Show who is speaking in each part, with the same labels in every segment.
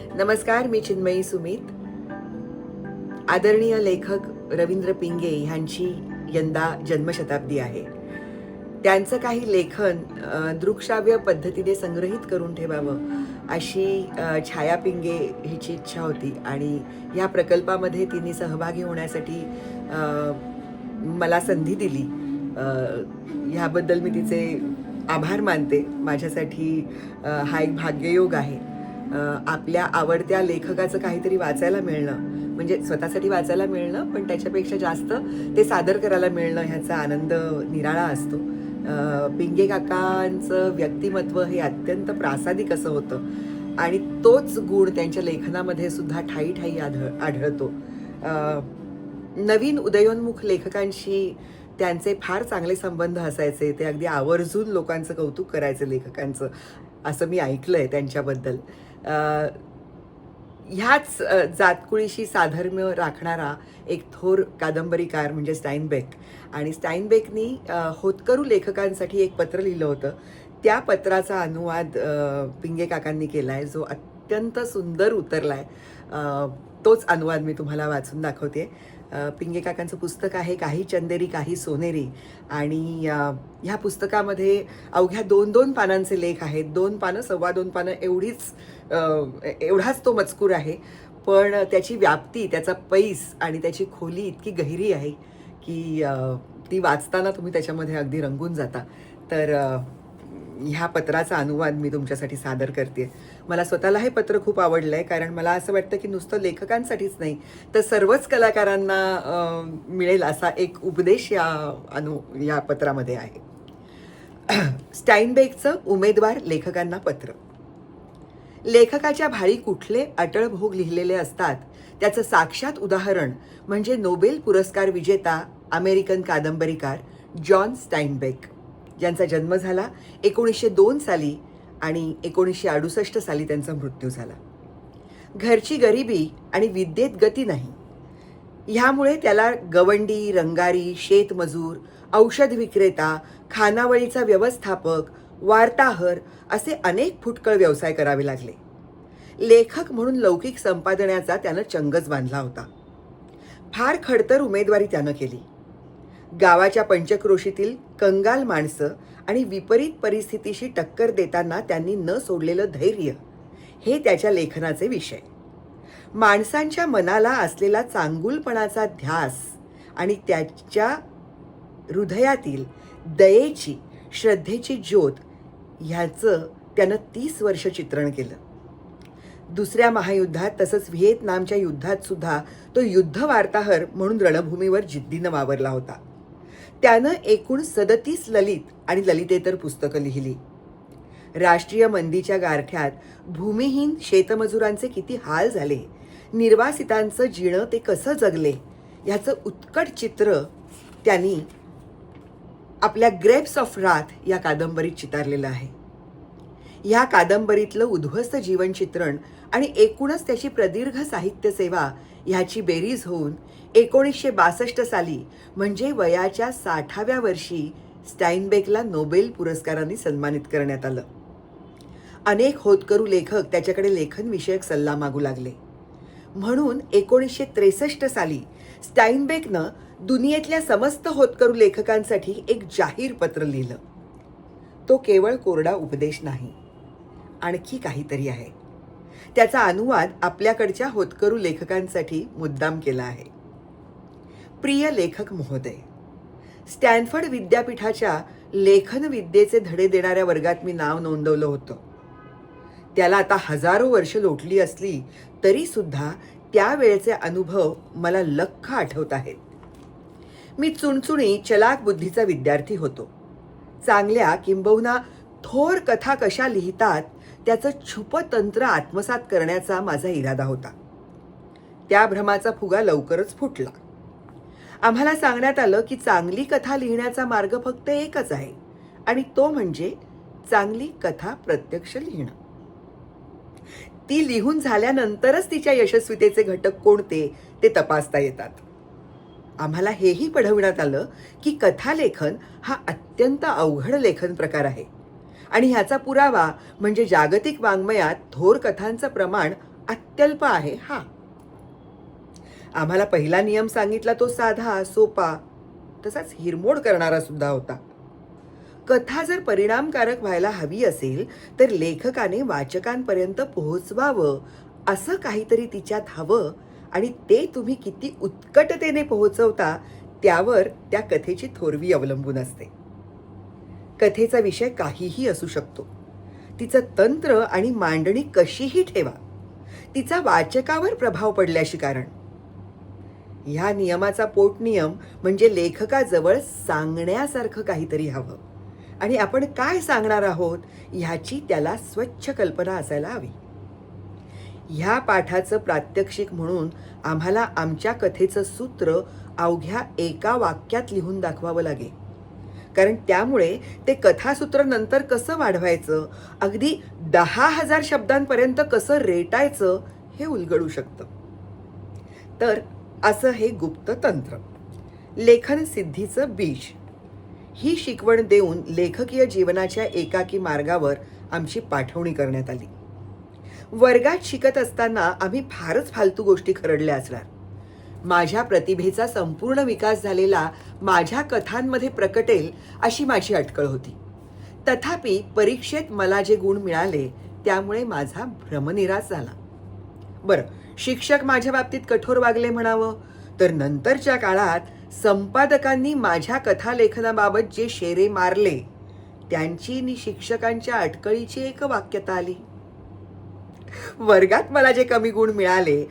Speaker 1: नमस्कार, मी चिन्मयी सुमित. आदरणीय लेखक रवींद्र पिंगे ह्यांची यंदा जन्मशताब्दी आहे. त्यांचं काही लेखन दृकश्राव्य पद्धतीने संग्रहित करून ठेवावं अशी छाया पिंगे हिची इच्छा होती आणि या प्रकल्पामध्ये तिने सहभागी होण्यासाठी मला संधी दिली. ह्याबद्दल मी तिचे आभार मानते. माझ्यासाठी हा एक भाग्ययोग आहे. आपल्या आवडत्या लेखकाचं काहीतरी वाचायला मिळणं, म्हणजे स्वतःसाठी वाचायला मिळणं, पण त्याच्यापेक्षा जास्त ते सादर करायला मिळणं ह्याचा आनंद निराळा असतो. पिंगे काकांचं व्यक्तिमत्व हे अत्यंत प्रासादिक असं होतं आणि तोच गुण त्यांच्या लेखनामध्ये सुद्धा ठायी ठायी आढळतो. नवीन उदयोन्मुख लेखकांशी त्यांचे फार चांगले संबंध असायचे. ते अगदी आवर्जून लोकांचं कौतुक करायचे लेखकांचं, असं मी ऐकलंय त्यांच्याबद्दल. ह्याच जातकुळीशी साधर्म्य राखणारा एक थोर कादंबरीकार म्हणजे स्टाईनबेक. आणि स्टाईनबेकनी होतकरू लेखकांसाठी एक पत्र लिहिलं होतं. त्या पत्राचा अनुवाद पिंगे काकांनी केला आहे, जो अत्यंत सुंदर उतरला आहे. तोच अनुवाद मी तुम्हाला वाचून दाखवते. पिंगे काकांचं पुस्तक आहे काही चंदेरी काही सोनेरी, आणि ह्या पुस्तकामध्ये अवघ्या 2-2 पानांचे लेख आहेत. 2 पानं, 2.25 पानं एवढाच तो मजकूर आहे, पण त्याची व्याप्ती, त्याचा पैस आणि त्याची खोली इतकी गहिरी आहे की ती वाचताना तुम्ही त्याच्यामध्ये अगदी रंगून जाता. तर ह्या पत्राचा अनुवाद मी तुमच्यासाठी सादर करते. मला स्वतःला हे पत्र खूप आवडलं आहे, कारण मला असं वाटतं की नुसतं लेखकांसाठीच नाही तर सर्वच कलाकारांना मिळेल असा एक उपदेश या पत्रामध्ये आहे. स्टाईनबेकचं उमेदवार लेखकांना पत्र. लेखकाच्या भाळी कुठले अटळ भोग लिहिलेले असतात त्याचं साक्षात उदाहरण म्हणजे नोबेल पुरस्कार विजेता अमेरिकन कादंबरीकार जॉन स्टाईनबेक, ज्यांचा जन्म झाला 1902 साली आणि 1968 साली त्यांचा मृत्यू झाला. घरची गरिबी आणि विद्येत गती नाही, ह्यामुळे त्याला गवंडी, रंगारी, शेतमजूर, औषध विक्रेता, खानावळीचा व्यवस्थापक, वार्ताहर असे अनेक फुटकळ व्यवसाय करावे लागले. लेखक म्हणून लौकिक संपादनाचा त्यानं चंगच बांधला होता. फार खडतर उमेदवारी त्यानं केली. गावाच्या पंचक्रोशीतील कंगाल माणसं आणि विपरीत परिस्थितीशी टक्कर देताना त्यांनी न सोडलेलं धैर्य हे त्याच्या लेखनाचे विषय. माणसांच्या मनाला असलेला चांगुलपणाचा ध्यास आणि त्याच्या हृदयातील दयेची, श्रद्धेची ज्योत ह्याचं त्यानं 30 वर्ष चित्रण केलं. दुसऱ्या महायुद्धात तसंच व्हिएतनामच्या युद्धात सुद्धा तो युद्ध वार्ताहर म्हणून रणभूमीवर जिद्दीनं वावरला होता. त्यानं एकूण 37 ललित आणि ललितेतर पुस्तकं लिहिली. राष्ट्रीय मंदीच्या गारठ्यात भूमिहीन शेतमजुरांचे किती हाल झाले, निर्वासितांचं जीणं ते कसं जगले, ह्याचं उत्कट चित्र त्यांनी आपल्या ग्रेप्स ऑफ राथ या कादंबरीत चितारलेलं आहे. ह्या कादंबरीतलं उद्ध्वस्त जीवनचित्रण आणि एकूणच त्याची प्रदीर्घ साहित्य सेवा ह्याची बेरीज होऊन 1962 साली म्हणजे वयाच्या 60व्या वर्षी स्टाईनबेकला नोबेल पुरस्काराने सन्मानित करण्यात आलं. अनेक होतकरू लेखक त्याच्याकडे लेखनविषयक सल्ला मागू लागले. म्हणून 1963 साली स्टाईनबेकनं दुनियेतल्या समस्त होतकरू लेखकांसाठी एक जाहीर पत्र लिहिलं. तो केवळ कोरडा उपदेश नाही, आणखी काहीतरी आहे. त्याचा अनुवाद आपल्याकडच्या होतकरू लेखकांसाठी मुद्दाम केला आहे. प्रिय लेखक महोदय, स्टॅनफर्ड विद्यापीठाच्या लेखन विद्येचे धडे देणाऱ्या वर्गात मी नाव नोंदवलं होतं. त्याला आता हजारो वर्ष लोटली असली तरी सुद्धा त्यावेळेचे अनुभव मला लख्ख आठवत आहेत. मी चुणचुणी चलाक बुद्धीचा विद्यार्थी होतो. चांगल्या किंबहुना थोर कथा कशा लिहितात त्याचं छुपतंत्र आत्मसात करण्याचा माझा इरादा होता. त्या भ्रमाचा फुगा लवकरच फुटला. आम्हाला सांगण्यात आलं की चांगली कथा लिहिण्याचा मार्ग फक्त एकच आहे, आणि तो म्हणजे चांगली कथा प्रत्यक्ष लिहिणं. ती लिहून झाल्यानंतरच तिच्या यशस्वीतेचे घटक कोणते ते तपासता येतात. आम्हाला हेही पढविण्यात आलं की कथालेखन हा अत्यंत अवघड लेखन प्रकार आहे आणि ह्याचा पुरावा म्हणजे जागतिक वाङ्मयात थोर कथांचं प्रमाण अत्यल्प आहे. हा, आम्हाला पहिला नियम सांगितला तो साधा, सोपा, तसाच हिरमोड करणारा सुद्धा होता. कथा जर परिणामकारक व्हायला हवी असेल तर लेखकाने वाचकांपर्यंत पोहोचवावं, असं काहीतरी तिच्यात हवं, आणि ते तुम्ही किती उत्कटतेने पोहोचवता त्यावर त्या कथेची थोरवी अवलंबून असते. कथेचा विषय काहीही असू शकतो. तिचं तंत्र आणि मांडणी कशीही ठेवा, तिचा वाचकावर प्रभाव पडल्याशी कारण. ह्या नियमाचा पोटनियम म्हणजे लेखकाजवळ सांगण्यासारखं काहीतरी हवं, आणि आपण काय सांगणार आहोत ह्याची त्याला स्वच्छ कल्पना असायला हवी. ह्या पाठाचं प्रात्यक्षिक म्हणून आम्हाला आमच्या कथेचं सूत्र अवघ्या एका वाक्यात लिहून दाखवावं लागेल, कारण त्यामुळे ते कथासूत्र नंतर कसं वाढवायचं, अगदी 10,000 शब्दांपर्यंत कसं रेटायचं हे उलगडू शकतं. तर असं हे गुप्त तंत्र, लेखन सिद्धीचं बीज, ही शिकवण देऊन लेखकीय जीवनाच्या एकाकी मार्गावर आमची पाठवणी करण्यात आली. वर्गात शिकत असताना आम्ही फारच फालतू गोष्टी खरडल्या असणार. माझ्या प्रतिभेचा संपूर्ण विकास झालेला माझ्या कथांमध्ये प्रकटेल अशी माझी अटकळ होती. तथापि परीक्षेत मला जे गुण मिळाले त्यामुळे माझा भ्रमनिरास झाला. बरं, शिक्षक माझ्या बाबतीत कठोर वागले म्हणावं, तर नंतरच्या काळात संपादकांनी माझ्या कथालेखनाबाबत जे शेरे मारले त्यांची नि शिक्षकांच्या अटकळीची एक वाक्यता आली. वर्गात मला जे कमी गुण मिळाले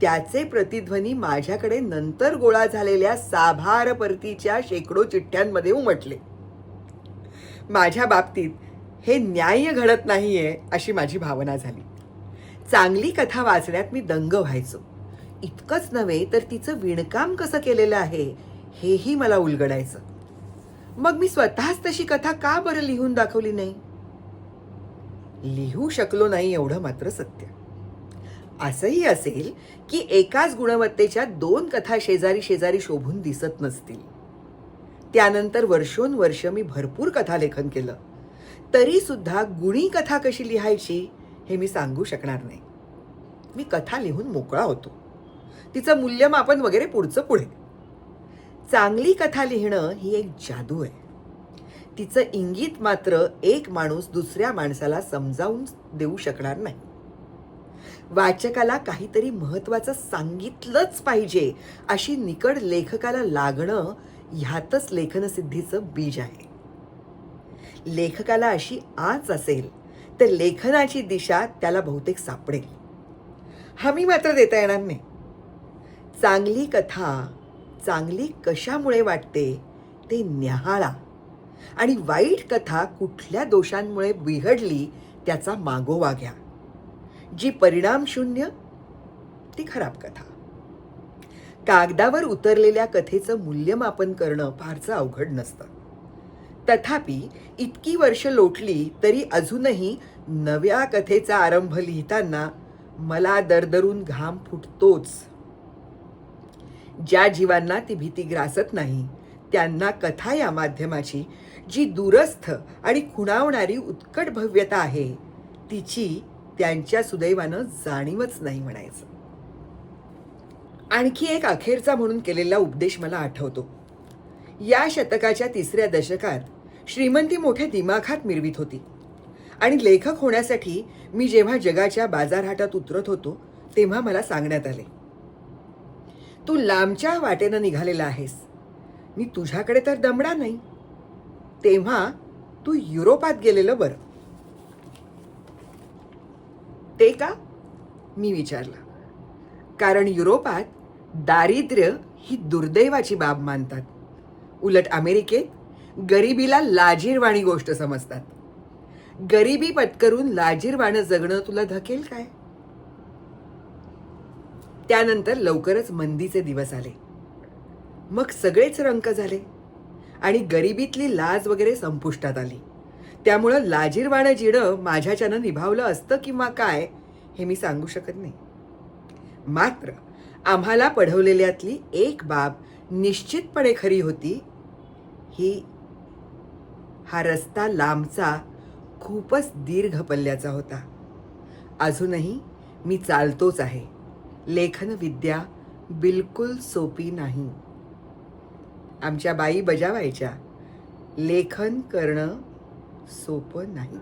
Speaker 1: त्याचे प्रतिध्वनी माझ्याकडे नंतर गोळा झालेल्या साभार परतीच्या शेकडो चिठ्ठ्यांमध्ये उमटले. माझ्या बाबतीत हे न्याय घडत नाहीये अशी माझी भावना झाली. चांगली कथा वाचण्यात मी दंग व्हायचो. इतकंच नव्हे तर तिचं विणकाम कसं केलेलं आहे हेही मला उलगडायचं. मग मी स्वतःच तशी कथा का बरं लिहून दाखवली नाही? लिहू शकलो नाही एवढं मात्र सत्य. असंही असेल की एकाच गुणवत्तेच्या 2 कथा शेजारी शेजारी शोभून दिसत नसतील. त्यानंतर वर्षोनवर्ष मी भरपूर कथालेखन केलं, तरी सुद्धा गुणी कथा कशी लिहायची हे मी सांगू शकणार नाही. मी कथा लिहून मोकळा होतो, तिचं मूल्यमापन वगैरे पुढचं पुढे. चांगली कथा लिहिणं ही एक जादू आहे. तिचं इंगित मात्र एक माणूस दुसऱ्या माणसाला समजावून देऊ शकणार नाही. वाचकाला काहीतरी महत्वाचं सांगितलंच पाहिजे अशी निकड लेखकाला लागणं ह्यातच लेखनसिद्धीचं बीज आहे. लेखकाला अशी आच असेल तर लेखनाची दिशा त्याला बहुतेक सापडेल. हमी मात्र देता येणार नाही. चांगली कथा चांगली कशामुळे वाटते ते न्याहाळा, आणि वाईट कथा कुठल्या दोषांमुळे बिघडली त्याचा मागोवा घ्या. जी परिणाम शून्य ती खराब कथा. कागदावर उतरलेल्या कथेचं मूल्यमापन करणं फारचं अवघड नसतं. तथापि इतकी वर्ष लोटली तरी अजूनही नव्या कथेचा आरंभ लिहिताना मला दरदरून घाम फुटतोच. ज्या जीवांना ती भीती ग्रासत नाही त्यांना कथा या माध्यमाची जी दूरस्थ आणि खुणावणारी उत्कट भव्यता आहे तिची त्यांच्या सुदैवानं जाणीवच नाही म्हणायचं. आणखी एक अखेरचा म्हणून केलेला उपदेश मला आठवतो. या शतकाच्या 3ऱ्या दशकात श्रीमंती मोठ्या दिमाखात मिरवीत होती, आणि लेखक होण्यासाठी मी जेव्हा जगाच्या बाजारहाटात उतरत होतो तेव्हा मला सांगण्यात आले, तू लांबच्या वाटेनं निघालेला आहेस, मी तुझ्याकडे तर दमडा नाही, तेव्हा तू युरोपात गेलेलं बरं. ते का? मी विचारलं. कारण युरोपात दारिद्र्य ही दुर्दैवाची बाब मानतात. उलट अमेरिकेत गरिबीला लाजिरवाणी गोष्ट समजतात. गरिबी पत्करून लाजिरवाणं जगणं तुला धकेल काय? त्यानंतर लवकरच मंदीचे दिवस आले. मग सगळेच रंक झाले आणि गरिबीतली लाज वगैरे संपुष्टात आली. त्यामुळं लाजिरवाणं जिणं माझ्याच्यानं निभावलं असतं किंवा काय हे मी सांगू शकत नाही. मात्र आम्हाला पढवलेल्यातली एक बाब निश्चितपणे खरी होती, हा रस्ता लांबचा खूपच दीर्घ पल्ल्याचा होता. अजूनही मी चालतोच आहे. लेखन विद्या बिलकुल सोपी नाही. आमच्या बाई बजावायच्या, लेखन करणं सोपं नाही.